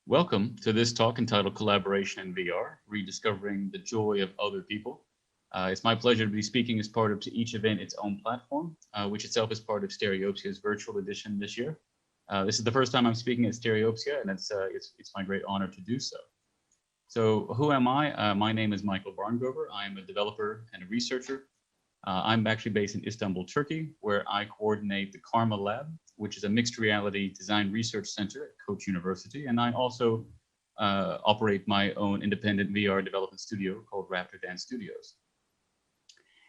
Welcome to this talk entitled Collaboration in VR, Rediscovering the Joy of Other People. It's my pleasure to be speaking as part of to each event its own platform, which itself is part of Stereopsia's virtual edition this year. This is the first time I'm speaking at Stereopsia, and it's my great honor to do so. So who am I? My name is Michael Barngrover. I am a developer and a researcher. I'm actually based in Istanbul, Turkey, where I coordinate the KarmaLab, which is a mixed reality design research center at Koç University. And I also operate my own independent VR development studio called Raptor Dance Studios.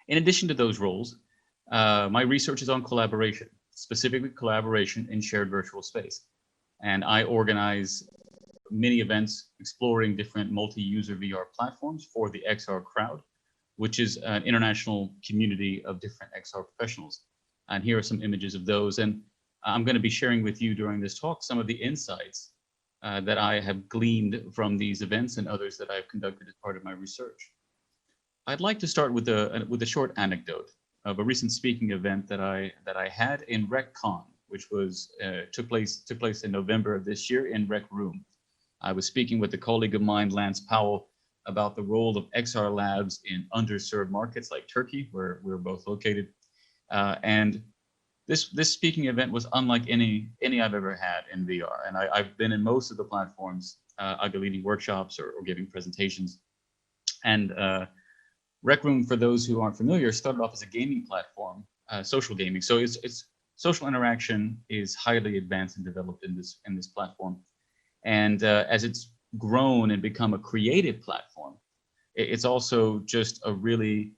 In addition to those roles, my research is on collaboration, specifically collaboration in shared virtual space. And I organize many events exploring different multi-user VR platforms for the XR crowd, which is an international community of different XR professionals. And here are some images of those. And I'm going to be sharing with you during this talk some of the insights that I have gleaned from these events and others that I've conducted as part of my research. I'd like to start with a short anecdote of a recent speaking event that I had in RecCon, which was took place in November of this year in Rec Room. I was speaking with a colleague of mine, Lance Powell, about the role of XR labs in underserved markets like Turkey, where we're both located. And this speaking event was unlike any I've ever had in VR. And I've been in most of the platforms, either leading workshops or giving presentations. And Rec Room, for those who aren't familiar, started off as a gaming platform, social gaming. So it's social interaction is highly advanced and developed in this platform. And as it's grown and become a creative platform, it's also just a really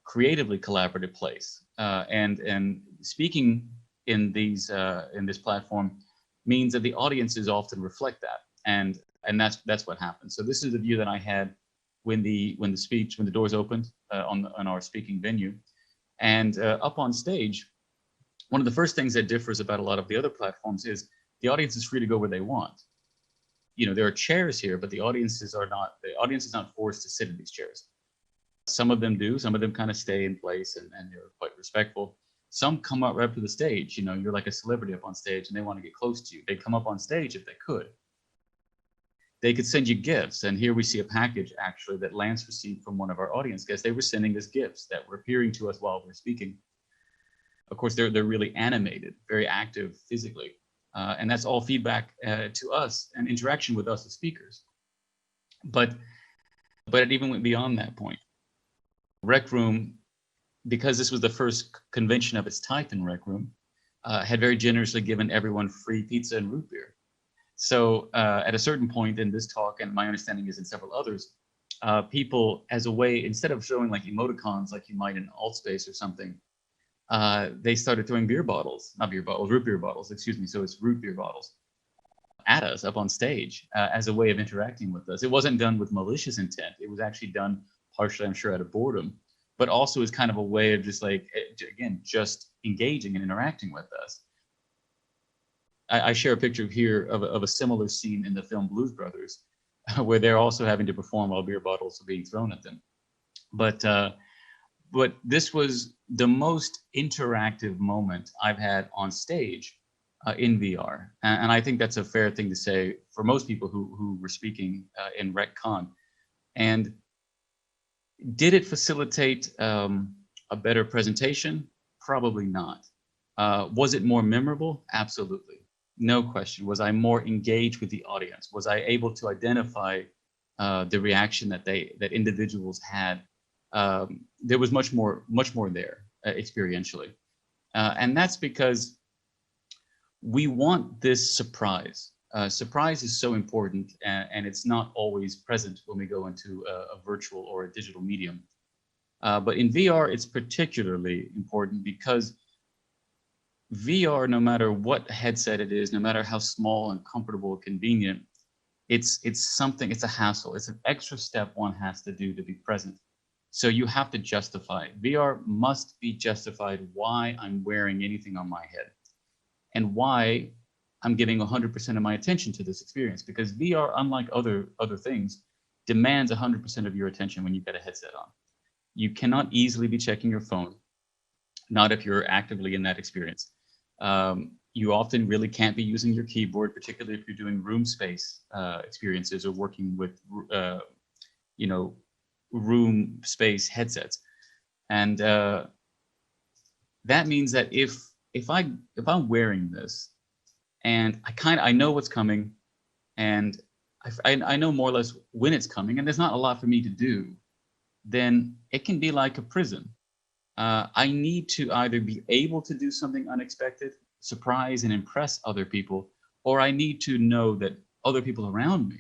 creatively collaborative place. And speaking in this platform means that the audiences often reflect that, and that's what happens. So this is the view that I had when the doors opened on our speaking venue, and up on stage. One of the first things that differs about a lot of the other platforms is the audience is free to go where they want. You know, there are chairs here, but the audience is not forced to sit in these chairs. Some of them do, some of them kind of stay in place and they're quite respectful. Some come up right up to the stage. You know, you're like a celebrity up on stage and they want to get close to you. They come up on stage if they could. They could send you gifts. And here we see a package actually that Lance received from one of our audience guests. They were sending us gifts that were appearing to us while we're speaking. Of course, they're really animated, very active physically. And that's all feedback to us and interaction with us as speakers. But it even went beyond that point. Rec Room, because this was the first convention of its type in Rec Room, had very generously given everyone free pizza and root beer. So at a certain point in this talk, and my understanding is in several others, people, as a way, instead of showing like emoticons like you might in Altspace or something, they started throwing root beer bottles, excuse me. So it's root beer bottles at us up on stage as a way of interacting with us. It wasn't done with malicious intent. It was actually done partially, I'm sure, out of boredom, but also as kind of a way of just like, again, just engaging and interacting with us. I share a picture here of a similar scene in the film Blues Brothers, where they're also having to perform while beer bottles are being thrown at them. But this was the most interactive moment I've had on stage in VR. And I think that's a fair thing to say for most people who were speaking in RecCon. And did it facilitate a better presentation? Probably not. Was it more memorable? Absolutely. No question. Was I more engaged with the audience? Was I able to identify the reaction that individuals had? There was much more there experientially. And that's because we want this surprise. Surprise is so important, and it's not always present when we go into a virtual or a digital medium. But in VR, it's particularly important because VR, no matter what headset it is, no matter how small and comfortable or convenient, it's a hassle. It's an extra step one has to do to be present. So you have to justify it. VR must be justified why I'm wearing anything on my head and why I'm giving 100% of my attention to this experience, because VR, unlike other things, demands 100% of your attention when you've got a headset on. You cannot easily be checking your phone, not if you're actively in that experience. you often really can't be using your keyboard, particularly if you're doing room space experiences or working with, you know, room space headsets. And that means that if I'm wearing this and I know what's coming, and I know more or less when it's coming, and there's not a lot for me to do, then it can be like a prison. I need to either be able to do something unexpected, surprise and impress other people, or I need to know that other people around me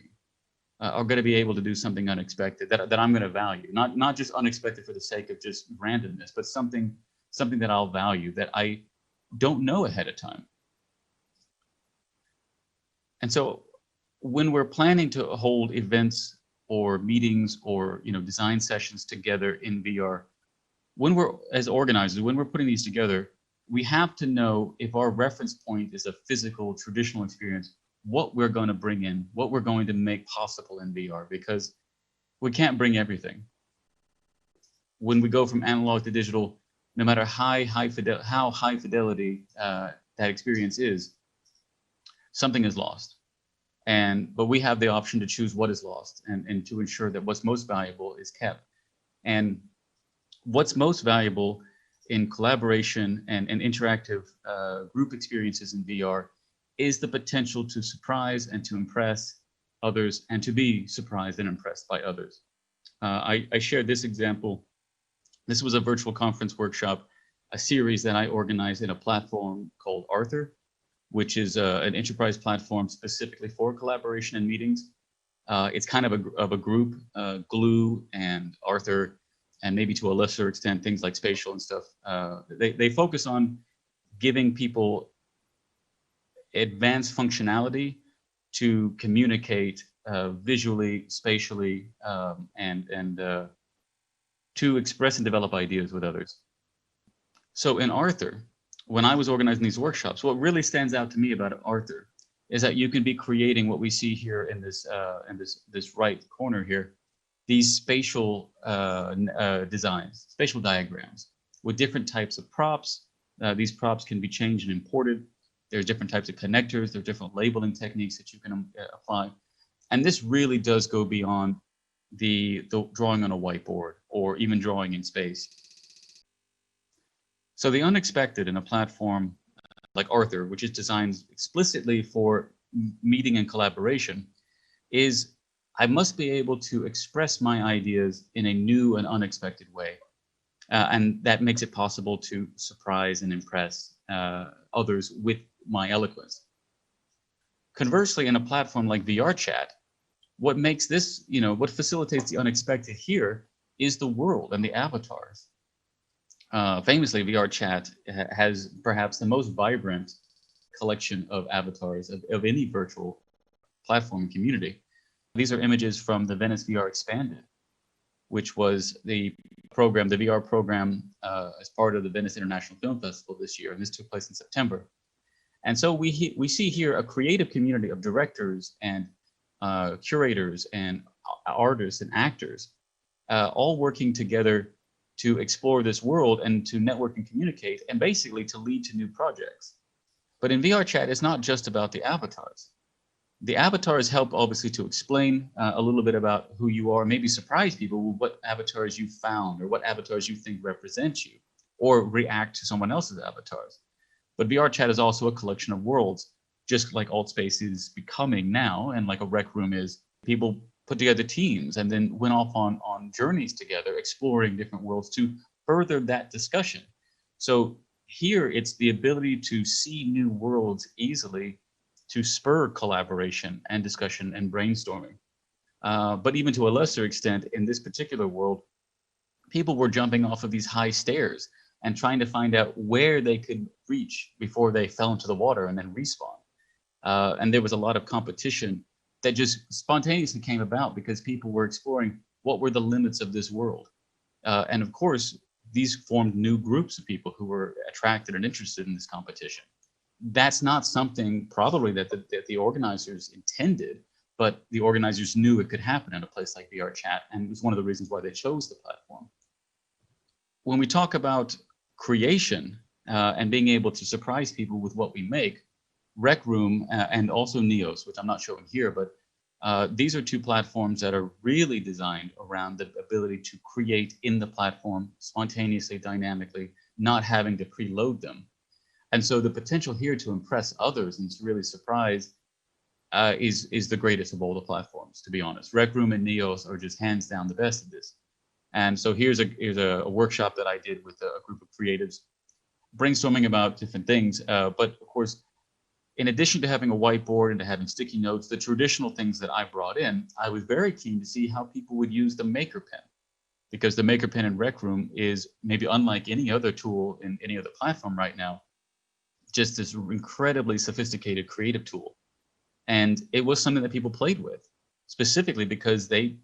are going to be able to do something unexpected that I'm going to value. Not just unexpected for the sake of just randomness, but something that I'll value that I don't know ahead of time. And so when we're planning to hold events or meetings or design sessions together in VR, when we're as organizers, when we're putting these together, we have to know if our reference point is a physical traditional experience, what we're going to bring in, what we're going to make possible in VR, because we can't bring everything. When we go from analog to digital, no matter how high fidelity that experience is, something is lost. But we have the option to choose what is lost and to ensure that what's most valuable is kept. And what's most valuable in collaboration and interactive group experiences in VR is the potential to surprise and to impress others and to be surprised and impressed by others. I shared this example. This was a virtual conference workshop, a series that I organized in a platform called Arthur, which is an enterprise platform specifically for collaboration and meetings. It's kind of a group, Glue and Arthur, and maybe to a lesser extent, things like Spatial and stuff. They focus on giving people advanced functionality to communicate visually, spatially, and to express and develop ideas with others. So in Arthur, when I was organizing these workshops, what really stands out to me about Arthur is that you can be creating what we see here in this right corner here, these spatial designs, spatial diagrams with different types of props. These props can be changed and imported. There's different types of connectors. There's different labeling techniques that you can apply. And this really does go beyond the drawing on a whiteboard or even drawing in space. So the unexpected in a platform like Arthur, which is designed explicitly for meeting and collaboration, is I must be able to express my ideas in a new and unexpected way. And that makes it possible to surprise and impress others with my eloquence. Conversely, in a platform like VRChat, what makes this, what facilitates the unexpected here is the world and the avatars. Famously, VRChat has perhaps the most vibrant collection of avatars of any virtual platform community. These are images from the Venice VR Expanded, which was the VR program as part of the Venice International Film Festival this year, and this took place in September. And so we see here a creative community of directors and curators and artists and actors all working together to explore this world and to network and communicate and basically to lead to new projects. But in VRChat, it's not just about the avatars. The avatars help obviously to explain a little bit about who you are, maybe surprise people with what avatars you found or what avatars you think represent you, or react to someone else's avatars. But VRChat is also a collection of worlds, just like Altspace is becoming now, and like a rec room is. People put together teams and then went off on journeys together, exploring different worlds to further that discussion. So here it's the ability to see new worlds easily to spur collaboration and discussion and brainstorming. But even to a lesser extent, in this particular world, people were jumping off of these high stairs and trying to find out where they could reach before they fell into the water and then respawn. And there was a lot of competition that just spontaneously came about because people were exploring what were the limits of this world. And of course, these formed new groups of people who were attracted and interested in this competition. That's not something probably that the organizers intended, but the organizers knew it could happen in a place like VRChat, and it was one of the reasons why they chose the platform. When we talk about creation and being able to surprise people with what we make, Rec Room and also Neos, which I'm not showing here, but these are two platforms that are really designed around the ability to create in the platform spontaneously, dynamically, not having to preload them. And so the potential here to impress others and to really surprise is the greatest of all the platforms, to be honest. Rec Room and Neos are just hands down the best at this. And so here's a workshop that I did with a group of creatives, brainstorming about different things. But of course, in addition to having a whiteboard and to having sticky notes, the traditional things that I brought in, I was very keen to see how people would use the Maker Pen, because the Maker Pen in Rec Room is maybe unlike any other tool in any other platform right now, just this incredibly sophisticated creative tool. And it was something that people played with, specifically because they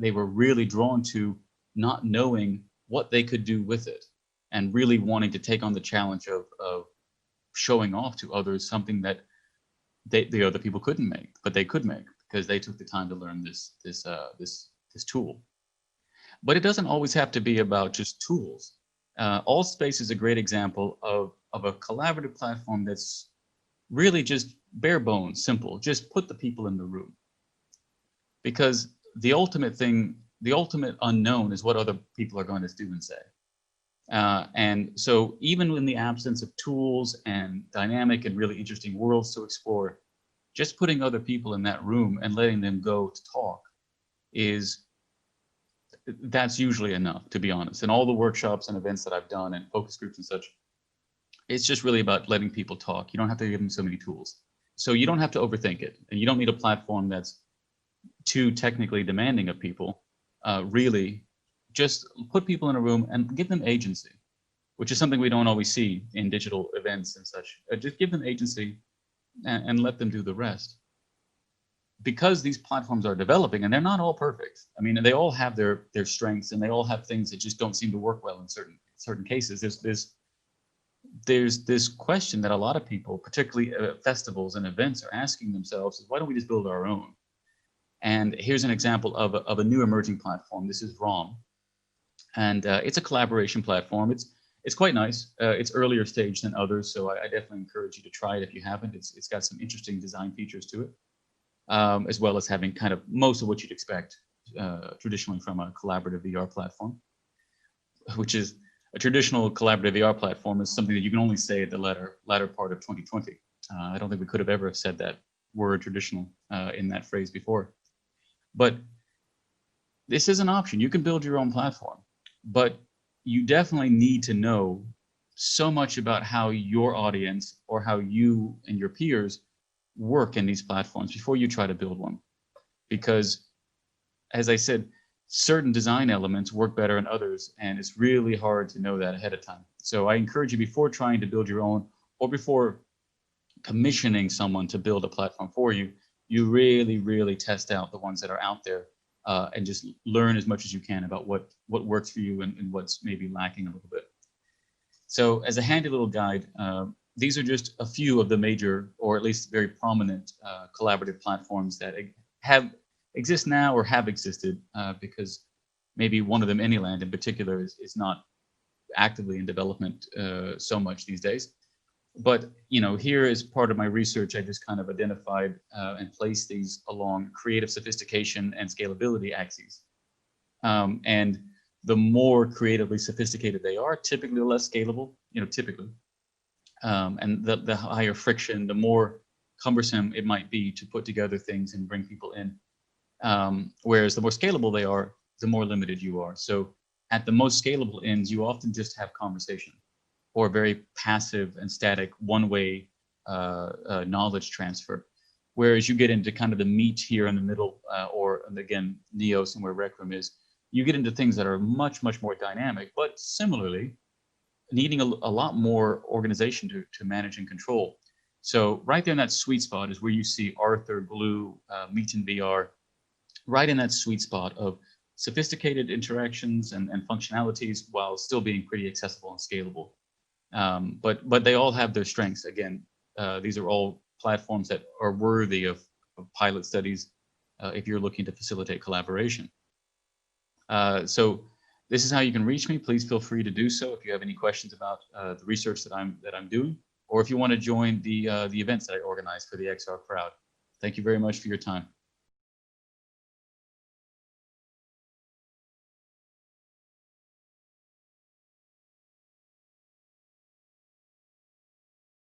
were really drawn to not knowing what they could do with it and really wanting to take on the challenge of showing off to others something that the other people couldn't make, but they could make because they took the time to learn this tool. But it doesn't always have to be about just tools. Allspace is a great example of a collaborative platform that's really just bare bones, simple. Just put the people in the room. Because the ultimate thing, the ultimate unknown is what other people are going to do and say. And so even in the absence of tools and dynamic and really interesting worlds to explore, just putting other people in that room and letting them go to talk that's usually enough, to be honest. And all the workshops and events that I've done and focus groups and such, it's just really about letting people talk. You don't have to give them so many tools. So you don't have to overthink it. And you don't need a platform that's too technically demanding of people. Really, just put people in a room and give them agency, which is something we don't always see in digital events and such. Just give them agency and let them do the rest. Because these platforms are developing, and they're not all perfect. I mean, they all have their strengths, and they all have things that just don't seem to work well in certain cases. There's this question that a lot of people, particularly festivals and events, are asking themselves: is why don't we just build our own? And here's an example of a new emerging platform. This is ROM, and it's a collaboration platform. It's quite nice. It's earlier stage than others, so I definitely encourage you to try it if you haven't. It's got some interesting design features to it. As well as having kind of most of what you'd expect traditionally from a collaborative VR platform, which is a traditional collaborative VR platform is something that you can only say at the latter part of 2020. I don't think we could have ever said that word traditional in that phrase before. But this is an option. You can build your own platform, but you definitely need to know so much about how your audience or how you and your peers work in these platforms before you try to build one. Because, as I said, certain design elements work better in others, and it's really hard to know that ahead of time. So I encourage you, before trying to build your own, or before commissioning someone to build a platform for you, you really, really test out the ones that are out there and just learn as much as you can about what works for you and what's maybe lacking a little bit. So as a handy little guide, these are just a few of the major, or at least very prominent, collaborative platforms that exist now or have existed, because maybe one of them, Anyland in particular, is not actively in development so much these days. But here as part of my research, I just kind of identified and placed these along creative sophistication and scalability axes. And the more creatively sophisticated they are, typically the less scalable, typically. And the higher friction, the more cumbersome it might be to put together things and bring people in. Whereas the more scalable they are, the more limited you are. So at the most scalable ends, you often just have conversation, or very passive and static one-way knowledge transfer. Whereas you get into kind of the meat here in the middle, or again, Neos and where Rec Room is, you get into things that are much, much more dynamic, but similarly, needing a lot more organization to manage and control. So right there in that sweet spot is where you see Arthur, Blue, Meet in VR, right in that sweet spot of sophisticated interactions and functionalities while still being pretty accessible and scalable. But they all have their strengths. Again, these are all platforms that are worthy of pilot studies if you're looking to facilitate collaboration. So this is how you can reach me. Please feel free to do so if you have any questions about the research that I'm doing, or if you want to join the events that I organize for the XR crowd. Thank you very much for your time.